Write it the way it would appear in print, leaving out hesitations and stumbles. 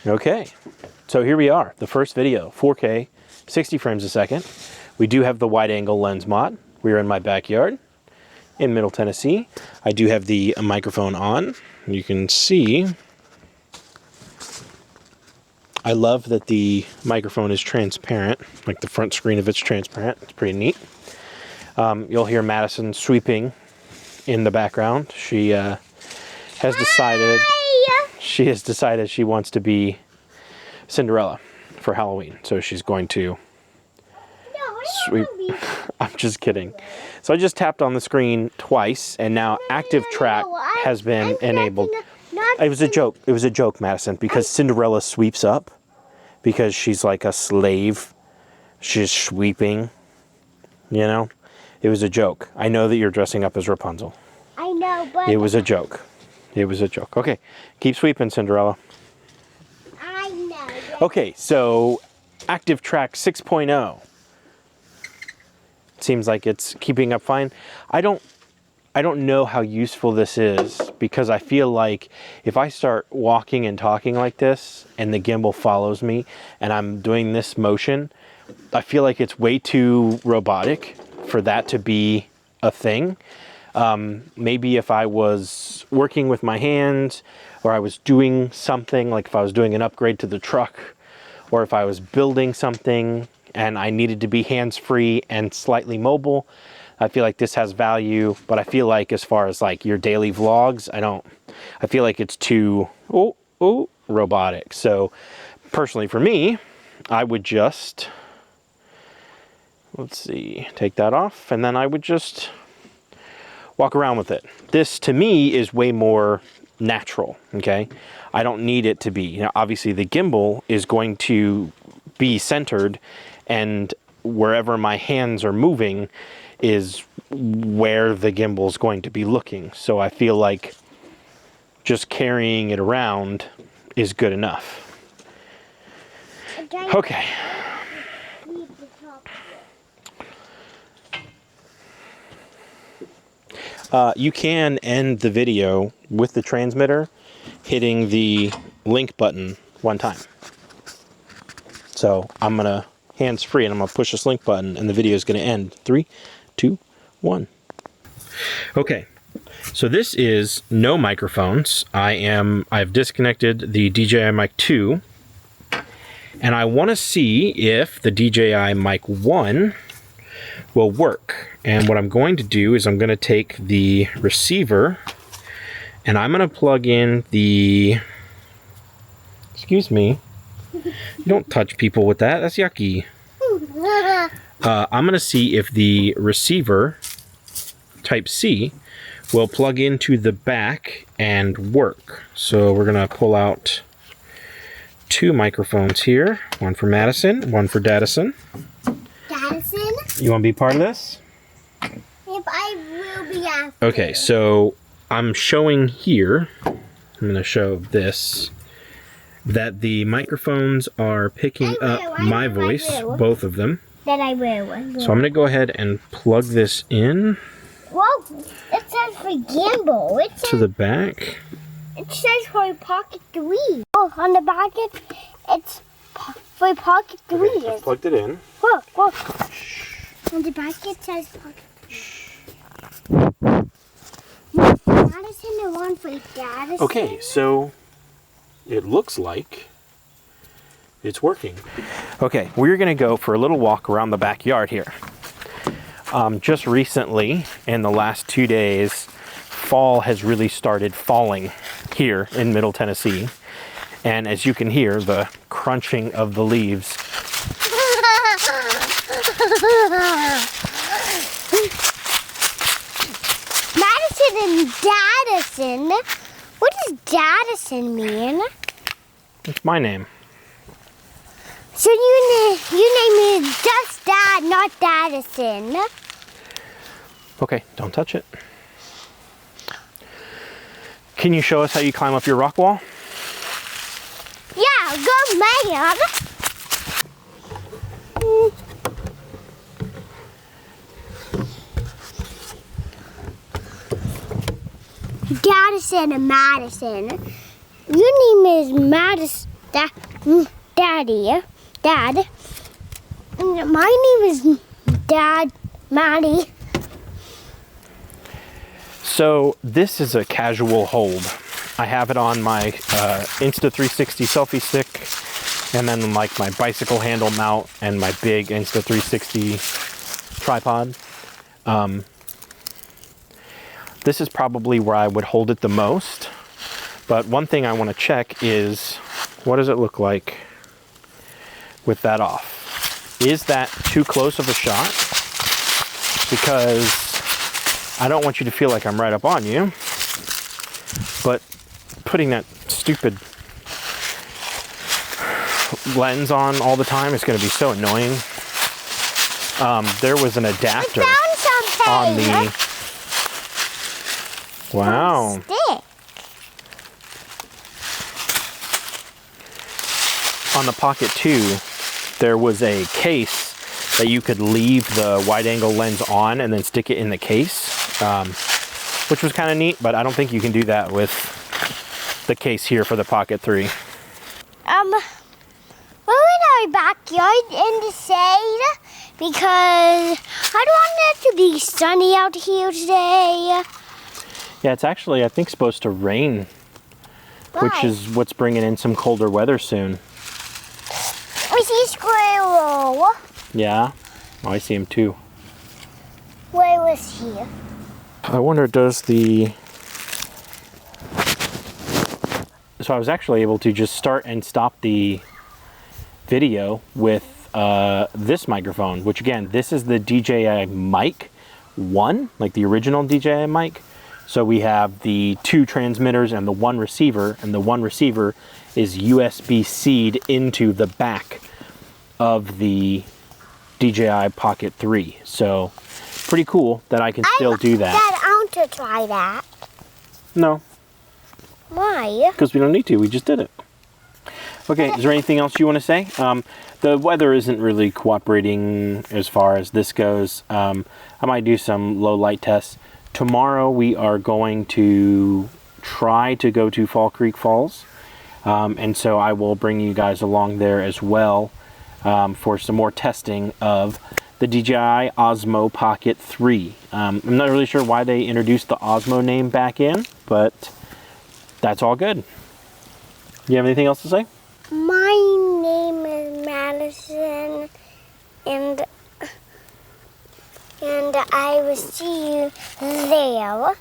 Okay, so here we are, the first video, 4K, 60 frames a second. We do have the wide angle lens mod. We're in my backyard in Middle Tennessee. I do have the microphone on. You can see, I love that the microphone is transparent, like the front screen of it's transparent. It's pretty neat. You'll hear Madison sweeping in the background. She has decided she wants to be Cinderella for Halloween, so she's going to sweep. I'm just kidding. So I just tapped on the screen twice, and now active track has been enabled. It was a joke. It was a joke, Madison, because Cinderella sweeps up because she's like a slave. She's sweeping, you know? It was a joke. I know that you're dressing up as Rapunzel. I know, but... It was a joke. It was a joke. Okay, keep sweeping, Cinderella. I know. Okay, so Active Track 6.0. Seems like it's keeping up fine. I don't know how useful this is, because I feel like if I start walking and talking like this and the gimbal follows me and I'm doing this motion, I feel like it's way too robotic for that to be a thing. Maybe if I was working with my hands, or I was doing something, like if I was doing an upgrade to the truck, or if I was building something and I needed to be hands-free and slightly mobile, I feel like this has value. But I feel like as far as like your daily vlogs, I feel like it's too robotic. So personally for me, I would just, let's see, take that off, and then I would just walk around with it. This to me is way more natural, okay? I don't need it to be. You know, obviously the gimbal is going to be centered, and wherever my hands are moving is where the gimbal is going to be looking. So I feel like just carrying it around is good enough. Okay. You can end the video with the transmitter hitting the link button one time. So I'm gonna hands-free and I'm gonna push this link button and the video is gonna end. 3, 2, 1. Okay, so this is no microphones. I've disconnected the DJI Mic 2, and I want to see if the DJI Mic 1 will work. And what I'm going to do is I'm going to take the receiver and I'm going to plug in the, excuse me, you don't touch people with that, that's yucky. I'm going to see if the receiver type C will plug into the back and work. So we're going to pull out 2 microphones here, one for Madison, one for Daddison. Daddison? You want to be part of this? If I will be after. Okay, so I'm showing here, I'm going to show this, that the microphones are picking up my voice, both of them. Then I will. So I'm going to go ahead and plug this in. Whoa, it says for gimbal. To the back. It says for Pocket 3. Oh, on the back it's for Pocket 3. Okay, I've plugged it in. Whoa. On the back it says Pocket 3. Madison, the one for Daddison. Okay, so it looks like it's working. Okay, we're going to go for a little walk around the backyard here. Just recently, in the last 2 days, fall has really started falling here in Middle Tennessee. And as you can hear, the crunching of the leaves. Madison and Daddison. What does Daddison mean? It's my name. So you name me just Dad, not Daddison. Okay, don't touch it. Can you show us how you climb up your rock wall? Yeah, go man. Daddison and Madison. Your name is Daddy. Dad. My name is Dad Maddie. So this is a casual hold. I have it on my Insta360 selfie stick, and then like my bicycle handle mount and my big Insta360 tripod. This is probably where I would hold it the most. But one thing I want to check is, what does it look like with that off? Is that too close of a shot? Because I don't want you to feel like I'm right up on you, but putting that stupid lens on all the time is going to be so annoying. There was an adapter on the... Wow. On the Pocket 2, there was a case that you could leave the wide-angle lens on and then stick it in the case, which was kind of neat, but I don't think you can do that with the case here for the Pocket 3. We're in our backyard in the shade because I don't want it to be sunny out here today. Yeah, it's actually, I think, supposed to rain, which is what's bringing in some colder weather soon. We see a squirrel. Yeah? Oh, I see him too. Where was he? I wonder, does the... So I was actually able to just start and stop the video with this microphone, which again, this is the DJI Mic 1, like the original DJI Mic. So we have the 2 transmitters and the 1 receiver, and the 1 receiver is USB-C'd into the back of the DJI Pocket 3. So pretty cool that I can still do that. Dad, I want to try that. No. Why? Because we don't need to, we just did it. Okay, is there anything else you want to say? The weather isn't really cooperating as far as this goes. I might do some low light tests. Tomorrow we are going to try to go to Fall Creek Falls. And so I will bring you guys along there as well for some more testing of the DJI Osmo Pocket 3. I'm not really sure why they introduced the Osmo name back in, but that's all good. You have anything else to say? My name is Madison, and I will see you there.